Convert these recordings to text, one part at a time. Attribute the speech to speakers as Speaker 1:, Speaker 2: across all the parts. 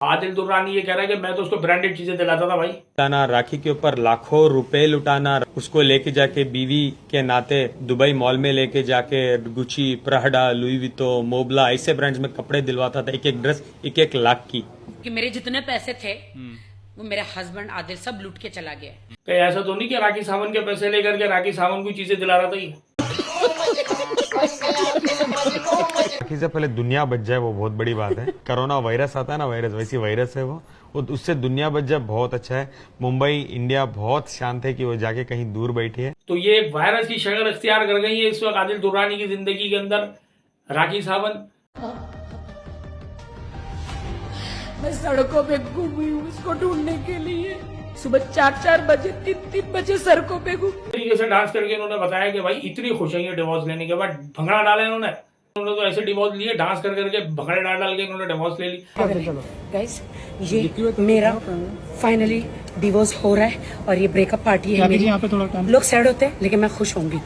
Speaker 1: आदिल दुर्रानी ये कह रहा है कि मैं तो उसको ब्रांडेड चीजें दिलाता था भाई।
Speaker 2: लुटाना, राखी के ऊपर लाखों रुपए लुटाना, उसको लेके जाके बीवी के नाते दुबई मॉल में लेके जाके गुची, प्राडा, लुई वितो, मोबला ऐसे ब्रांड्स में कपड़े दिलवाता था, एक एक ड्रेस 1-1 लाख की।
Speaker 3: कि मेरे जितने पैसे थे वो मेरे हस्बैंड आदिल सब लूट के चला गया।
Speaker 1: कहीं ऐसा तो नहीं कि राखी सावंत के पैसे लेकर के राखी सावंत को चीजें दिला रहा था ये।
Speaker 2: राखी से पहले दुनिया बच जाए वो बहुत बड़ी बात है। कोरोना वायरस आता है ना, वायरस वैसी वायरस है वो उससे दुनिया बच जाए बहुत अच्छा है। मुंबई इंडिया बहुत शांत है कि वो जाके कहीं दूर बैठी है।
Speaker 1: तो ये एक वायरस की शक्ल इख्तियार कर गई है इस वक्त आदिल दुर्रानी की जिंदगी के अंदर राखी सावंत।
Speaker 3: मैं सड़कों पे घूमी हूँ उसको ढूंढने के लिए। सुबह 4-4 बजे 3-3 बजे सड़कों पे घूम
Speaker 1: तरीके से डांस करके इन्होंने बताया कि भाई इतनी खुश है डिवोर्स लेने के बाद। भंगड़ा डाला इन्होंने तो ऐसे डिवोर्स लिए, डांस कर करके भंगड़े डाल के इन्होंने डिवोर्स ले ली।
Speaker 3: गाइस ये मेरा फाइनली डिवोर्स हो रहा है और ये ब्रेकअप पार्टी है मेरी। लोग सैड होते हैं लेकिन मैं खुश होंगी।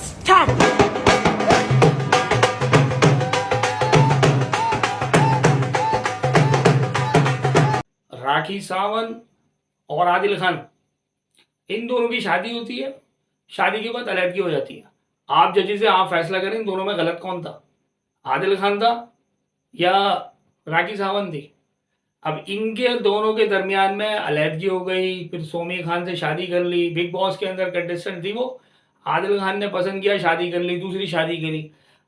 Speaker 3: स्टार्ट।
Speaker 1: राखी सावंत और आदिल खान, इन दोनों की शादी होती है, शादी के बाद अलग हो जाती है। आप जजेस से आप फैसला करें इन दोनों में गलत कौन था, आदिल खान था या राखी सावंत थी। अब इनके दोनों के दरमियान में अलहदगी हो गई, फिर सोमी खान से शादी कर ली। बिग बॉस के अंदर कंटेस्टेंट थी वो, आदिल खान ने पसंद किया, शादी कर ली, दूसरी शादी करी।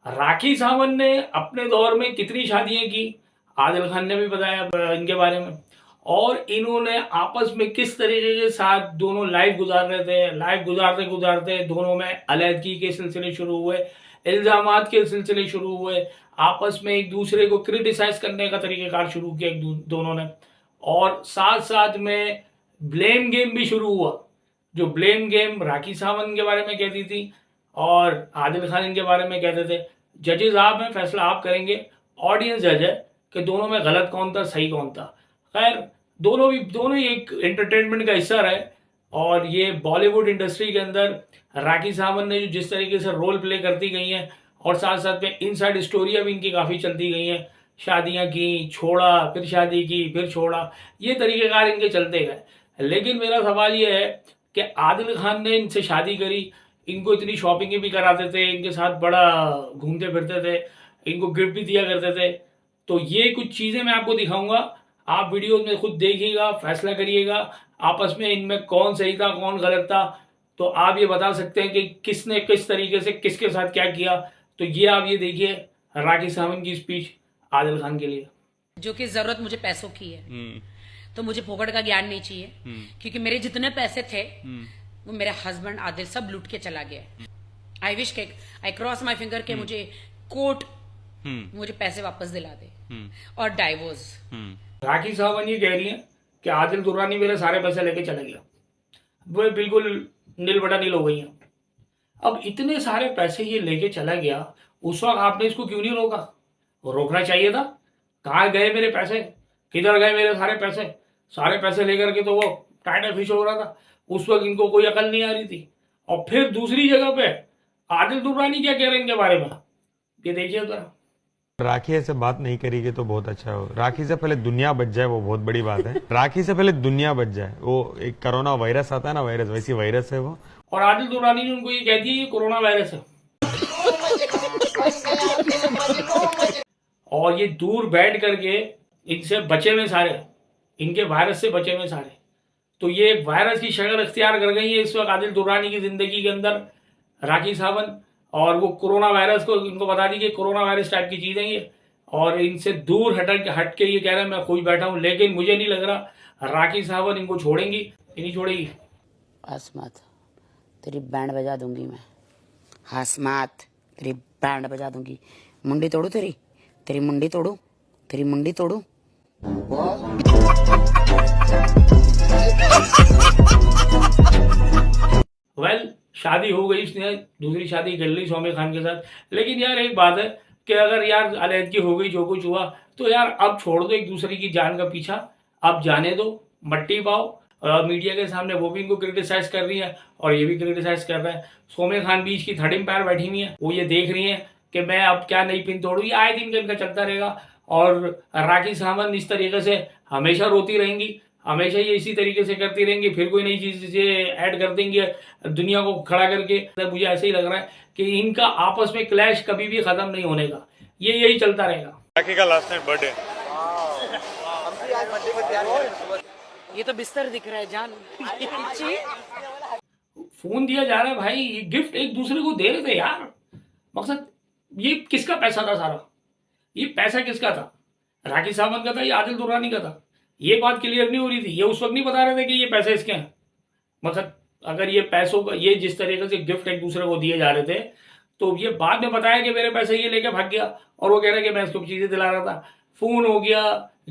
Speaker 1: राखी सावंत ने अपने दौर में कितनी शादियां की, आदिल खान ने भी बताया इनके बारे में। और इन्होंने आपस में किस तरीके के साथ दोनों लाइफ गुजार रहे थे। लाइफ गुजारते गुजारते दोनों में अलहदगी के सिलसिले शुरू हुए, इल्जामात के सिलसिले शुरू हुए, आपस में एक दूसरे को क्रिटिसाइज करने का तरीक़ाकार शुरू किया दोनों ने। और साथ साथ में ब्लेम गेम भी शुरू हुआ, जो ब्लेम गेम राखी सावंत के बारे में कहती थी और आदिल खान इनके बारे में कहते थे। जजेस आप हैं, फैसला आप करेंगे, ऑडियंस जज है कि दोनों में गलत कौन था, सही कौन था। खैर दोनों ही एक एंटरटेनमेंट का हिस्सा रहे। और ये बॉलीवुड इंडस्ट्री के अंदर राखी सावंत ने जो जिस तरीके से रोल प्ले करती गई हैं और साथ साथ में इनसाइड स्टोरियाँ भी इनकी काफ़ी चलती गई हैं। शादियाँ की, छोड़ा, फिर शादी की, फिर छोड़ा, ये तरीक़ेकार इनके चलते गए। लेकिन मेरा सवाल ये है कि आदिल खान ने इनसे शादी करी, इनको इतनी शॉपिंग भी कराते थे, इनके साथ बड़ा घूमते फिरते थे, इनको गिफ्ट भी दिया करते थे। तो ये कुछ चीज़ें मैं आपको दिखाऊंगा, आप वीडियो में खुद देखिएगा, फैसला करिएगा आपस में इनमें कौन सही था कौन गलत था। तो आप ये बता सकते हैं कि किसने किस तरीके से किसके साथ क्या किया। तो ये आप ये देखिए राखी सावंत की स्पीच आदिल खान के लिए।
Speaker 3: जो कि जरूरत मुझे पैसों की है, तो मुझे फोकट का ज्ञान नहीं चाहिए, क्योंकि मेरे जितने पैसे थे वो मेरे हस्बैंड आदिल सब लूट के चला गया। आई विश के आई क्रॉस माई फिंगर के मुझे कोर्ट मुझे पैसे वापस दिला दे और डाइवोर्स।
Speaker 1: राखी सावंत ये कह रही है कि आदिल दुर्रानी मेरे सारे पैसे लेके चले गया, वो बिल्कुल नील बटा नील हो गई हैं। अब इतने सारे पैसे ये लेके चला गया, उस वक्त आपने इसको क्यों नहीं रोका? रोकना चाहिए था। कहाँ गए मेरे पैसे, किधर गए मेरे सारे पैसे? सारे पैसे लेकर के तो वो टाइटर फिश हो रहा था। उस वक्त इनको कोई अकल नहीं आ रही थी। और फिर दूसरी जगह पे आदिल दुर्रानी क्या कह रहे हैं इनके बारे में, ये देखिए जरा।
Speaker 2: राखी ऐसे बात नहीं करेगी तो बहुत अच्छा हो। राखी से पहले दुनिया बच जाए वो बहुत बड़ी बात है। राखी से पहले दुनिया बच जाए, वो एक कोरोना वायरस आता है ना, वायरस वैसी वायरस है वो।
Speaker 1: और आदिल दुर्रानी ने उनको ये कह दिया ये कोरोना वायरस है। और ये दूर बैठ करके इनसे बचे हुए सारे, इनके वायरस से बचे हुए सारे। तो ये एक वायरस की शक्ल इख्तियार कर गई है इस वक्त आदिल दुर्रानी की जिंदगी के अंदर राखी सावंत। और वो कोरोना वायरस को इनको बता दी कि कोरोना वायरस टाइप की चीज़ है ये। और इनसे दूर हट के ये कह रहे हैं मैं खुश बैठा हूँ। लेकिन मुझे नहीं लग रहा राखी सावंत इनको छोड़ेंगी, ये नहीं छोड़ेगी।
Speaker 4: हसमत तेरी बैंड बजा दूंगी मैं, हसमत तेरी बैंड बजा दूंगी। मुंडी तोड़ू तेरी, तेरी मुंडी तोड़ू, तेरी मुंडी तोड़ू।
Speaker 1: वेल शादी हो गई, इसने दूसरी शादी कर ली सोमी खान के साथ। लेकिन यार एक बात है कि अगर यार अलहदगी हो गई, जो कुछ हुआ, तो यार अब छोड़ दो एक दूसरे की जान का पीछा, अब जाने दो, मट्टी पाओ। मीडिया के सामने वो भी इनको क्रिटिसाइज कर रही है और ये भी क्रिटिसाइज कर रहा है। सोमी खान बीच की थर्ड एम्पायर बैठी हुई है, वो ये देख रही है कि मैं अब क्या नई पिन तोड़ू। ये आए दिन का इनका चलता रहेगा। और राखी सावंत इस तरीके से हमेशा रोती रहेंगी, हमेशा ये इसी तरीके से करती रहेंगी, फिर कोई नई चीज ऐड कर देंगे दुनिया को खड़ा करके। तो मुझे ऐसे ही लग रहा है कि इनका आपस में क्लैश कभी भी खत्म नहीं होने का, ये यही चलता रहेगा।
Speaker 2: राखी का लास्ट नाइट बर्थडे,
Speaker 4: ये तो बिस्तर दिख रहा है जान।
Speaker 1: फोन दिया जा रहा है भाई, ये गिफ्ट एक दूसरे को दे रहे थे यार। मकसद ये किसका पैसा था सारा, ये पैसा किसका था? राखी सावंत का था या आदिल दुर्रानी का था? ये बात क्लियर नहीं हो रही थी। ये उस वक्त नहीं बता रहे थे कि ये पैसे इसके हैं। मकसद अगर ये पैसों का, ये जिस तरीके से गिफ्ट एक दूसरे को दिए जा रहे थे, तो ये बाद में बताया कि मेरे पैसे ये लेके भाग गया और वो कह रहे कि मैं इसको चीजें दिला रहा था। फोन हो गया,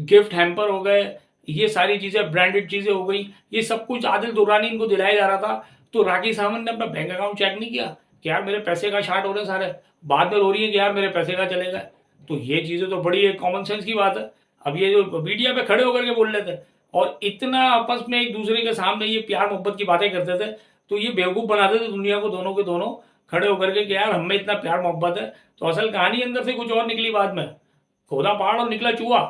Speaker 1: गिफ्ट हैम्पर हो गए, ये सारी चीजें ब्रांडेड चीजें हो गई, ये सब कुछ आदिल दुर्रानी इनको दिलाया जा रहा था। तो राखी सावंत ने अपना बैंक अकाउंट चेक नहीं किया कि यार मेरे पैसे का शार्ट हो रहे सारे, बाद में रो रही है कि यार मेरे पैसे का चलेगा। तो ये चीजें तो बड़ी एक कॉमन सेंस की बात है। अब ये जो मीडिया पे खड़े होकर के बोल रहे थे और इतना आपस में एक दूसरे के सामने ये प्यार मोहब्बत की बातें करते थे, तो ये बेवकूफ बनाते थे दुनिया को, दोनों के दोनों खड़े होकर के कि यार हमें इतना प्यार मोहब्बत है। तो असल कहानी अंदर से कुछ और निकली, बाद में खोदा पहाड़ और निकला चूहा।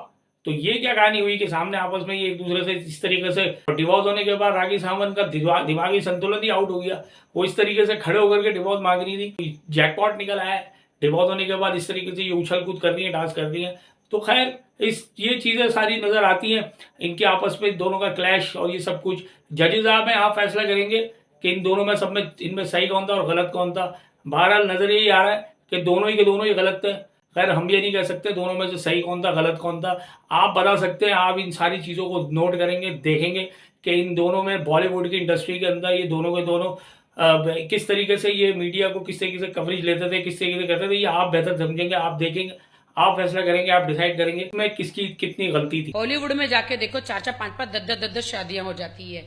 Speaker 1: तो ये क्या कहानी हुई कि सामने आपस में ये एक दूसरे से इस तरीके से डिवोर्स होने के बाद राखी सावंत का दिमागी संतुलन ही आउट हो गया। वो इस तरीके से खड़े होकर के डिवोर्स मांग रही थी, जैकपॉट निकल आया है। डिवोर्स होने के बाद इस तरीके से ये उछल कूद कर रही है, डांस कर रही है। तो खैर ये चीजें सारी नजर आती हैं, इनके आपस में दोनों का क्लैश और ये सब कुछ। जजेस आप हैं, आप फैसला करेंगे कि इन दोनों में सब में इनमें सही कौन था और गलत कौन था। बहरहाल नजर यही आ रहा है कि दोनों ही गलत थे। खैर हम ये नहीं कह सकते दोनों में से सही कौन था गलत कौन था, आप बता सकते हैं। आप इन सारी चीज़ों को नोट करेंगे, देखेंगे कि इन दोनों में बॉलीवुड की इंडस्ट्री के अंदर ये दोनों के दोनों किस तरीके से ये मीडिया को किस तरीके से कवरेज लेते थे, किस तरीके से करते थे। ये आप बेहतर समझेंगे, आप देखेंगे, आप फैसला करेंगे, आप डिसाइड करेंगे इसमें किसकी कितनी गलती थी।
Speaker 3: बॉलीवुड में जाके देखो 4-4, 5-5, 10-10 शादियां हो जाती है।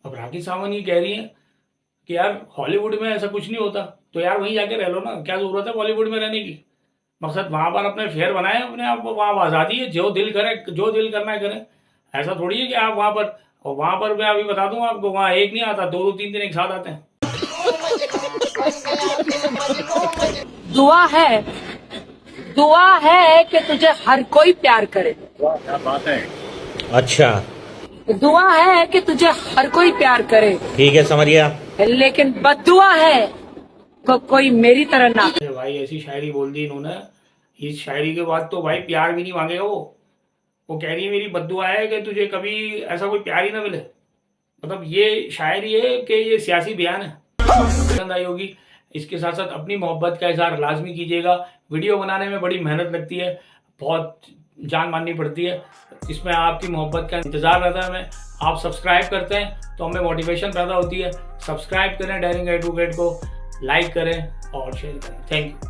Speaker 1: अब राखी सावंत ये कह रही है कि यार हॉलीवुड में ऐसा कुछ नहीं होता, तो यार वहीं जाके रह लो ना, क्या जरूरत है बॉलीवुड में रहने की। मकसद वहां पर अपने फेयर बनाए, अपने आप वहां आज़ादी है, जो दिल करे, जो दिल करना है करें। ऐसा थोड़ी है कि आप वहां पर, और वहां पर मैं अभी बता दूं आपको, वहां एक नहीं आता, 2-2, 3 दिन एक साथ आते हैं।
Speaker 5: दुआ है कि तुझे हर कोई प्यार करे।
Speaker 2: क्या बात है। अच्छा,
Speaker 5: दुआ है कि तुझे हर कोई प्यार करे,
Speaker 2: ठीक है, समझ गया।
Speaker 5: लेकिन बद्दुआ है को कोई मेरी तरह ना।
Speaker 1: अरे भाई ऐसी शायरी बोल दी इन्होंने, इस शायरी के बाद तो भाई प्यार भी नहीं मांगेगा वो कह रही है मेरी बद्दुआ है कि तुझे कभी ऐसा कोई प्यार ही ना मिले। मतलब ये शायरी है कि ये सियासी बयान है। पसंद आई होगी, इसके साथ साथ अपनी मोहब्बत का इजहार लाजमी कीजिएगा। वीडियो बनाने में बड़ी मेहनत लगती है, बहुत जान माननी पड़ती है, इसमें आपकी मोहब्बत का इंतजार रहता है हमें। आप सब्सक्राइब करते हैं तो हमें मोटिवेशन पैदा होती है। सब्सक्राइब करें डेयरिंग एडवोकेट को, लाइक करें और शेयर करें। Thank you.